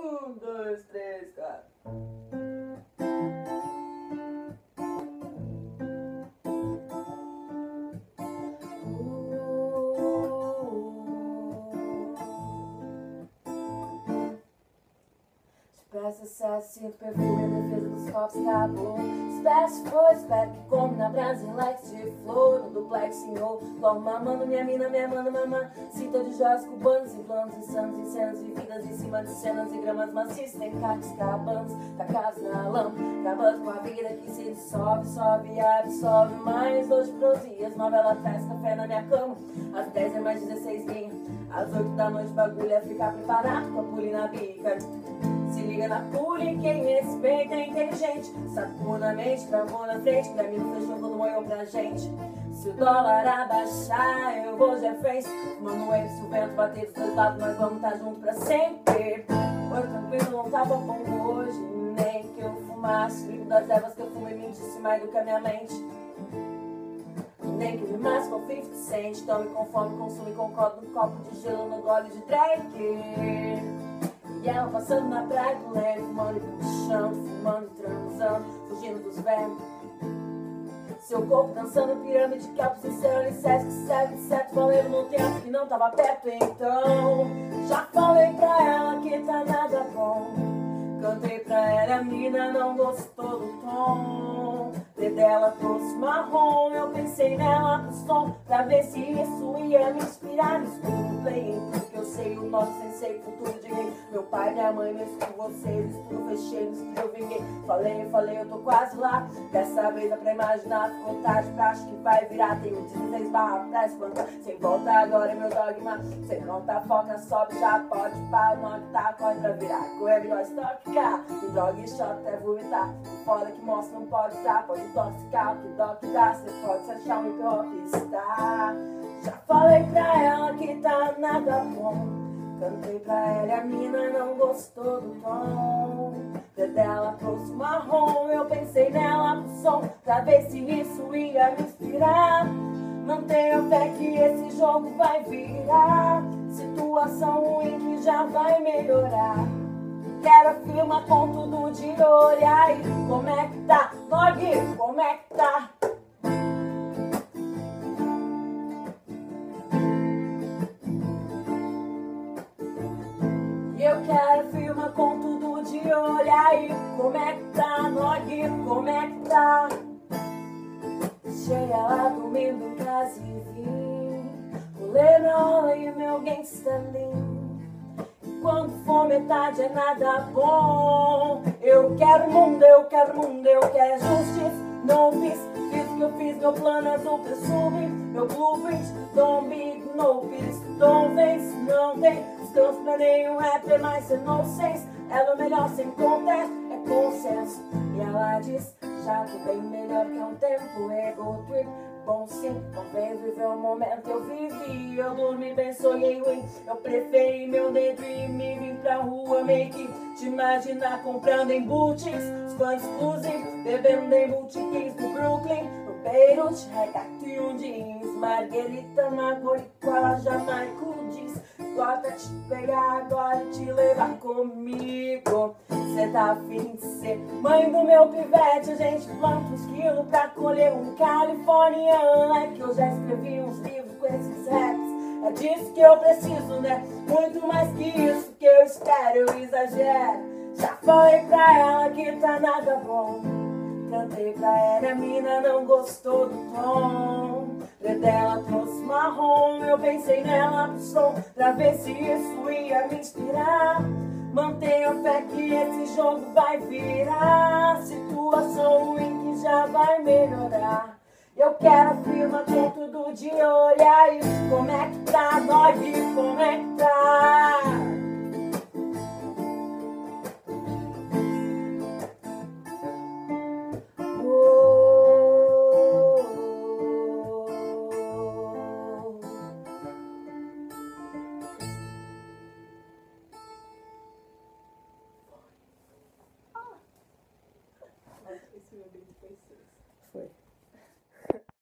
2, 3, 4. Espécie sucesso, sinto perfume, a defesa dos copos acabou. Espécie foi, espero que come na brasa em lex de flor. No duplex, senhor, logo mamando minha mina, minha mana, mamã. Cinta de joias cubanos e planos insanos, em cenas vividas em cima de cenas e gramas maciças. Tem cacos cabanos, tacados na lama, acabando com a vida que se dissolve, sobe, absorve. Mais 2 prosias, novela atrás, café na minha cama. Às 10 é mais 16 linha, às 8 da noite bagulho é ficar preparado com a puli na bica. Se liga na puli, quem respeita é inteligente. Sacou na mente, travou na frente, pra mim não fechou quando moeu pra gente. Se o dólar abaixar, eu vou já frente. Mano, ele, se o vento bater dos dois lados, nós vamos tá junto pra sempre. Foi tranquilo, não tava bom hoje, nem que eu fumasse. Livro das ervas que eu fumei mentisse mais do que a minha mente. Nem que rimasse com 50 cent. Tome com fome, consome com copo, um copo de gelo no gole de drink. E ela passando na praia com leve, fumando e puxando, fumando e transando, fugindo dos velhos. Seu corpo dançando pirâmide, que é o sincero alicerce que serve de certo valendo no tempo que não tava perto. Então, já falei pra ela que tá nada bom. Cantei pra ela, a mina não gostou do tom. Dela trouxe marrom, eu pensei nela pro som, pra ver se isso ia me inspirar. No escuro, play em tudo que eu sei, o nosso sensei, futuro de rei. Meu pai, minha mãe, mesmo com vocês, tudo fechei, no estúdio eu vinguei. Falei, eu tô quase lá. Dessa vez é pra imaginar, vontade pra acho que vai virar. Tenho 16 barras pra espantar, sem volta agora é meu dogma. Cê não tá foca, sobe, já pode pá, não que tá, corre pra virar. Corre, melhor estoque, cá, e droga e shot até vomitar. Foda que mostra, não pode estar, pode intoxicar, o que dó que dá, cê pode se achar um hip hopstar. Já falei pra ela que tá nada bom. Cantei pra ela e a mina não gostou do tom. Dela trouxe marrom, eu pensei nela pro som, pra ver se isso ia me inspirar. Mantenha fé que esse jogo vai virar. Situação ruim que já vai melhorar. Quero afirmar com tudo de olho. Aí, como é que tá? Nog, como é que tá? E eu quero filmar com tudo de olho. Aí, como é que tá? Nog, como é que tá? Deixei ela dormindo em casa e vim rolê na aula e meu gangsta lindo. Quando for metade é nada bom. Eu quero mundo, eu quero mundo, eu quero justiça. Não fiz o que eu fiz, meu plano azul pra subir. Meu blueprint, don't be, no peace, don't face. Não tem descanso pra nenhum rapper, mas cê não sense. Ela é o melhor sem contest, é consenso. E ela diz, já tô bem melhor que há um tempo, ego trip. Bom sim, talvez viver um momento eu vivi. Eu dormi bem, sonhei ruim. Eu preferi meu daydream e vim pra rua meio que te imaginar comprando em boutiques, os fãs exclusivos, bebendo em boutiques do Brooklyn, no Beirute, regatinho jeans, marguerita, macoricola, jamaico jeans. Gosta de te pegar agora e te levar comigo. Cê tá afim de ser mãe do meu pivete? A gente planta uns quilos pra colher um californiano. É que eu já escrevi uns livros com esses raps. É disso que eu preciso, né? Muito mais que isso que eu espero, eu exagero. Já falei pra ela que tá nada bom. Cantei pra ela, a mina não gostou do tom. Dela trouxe marrom, eu pensei nela pro som, pra ver se isso ia me inspirar. Mantenha fé que esse jogo vai virar. Situação ruim que já vai melhorar. Eu quero afirmar com tudo de olho. Aí, como é que tá? Nog, como é que tá?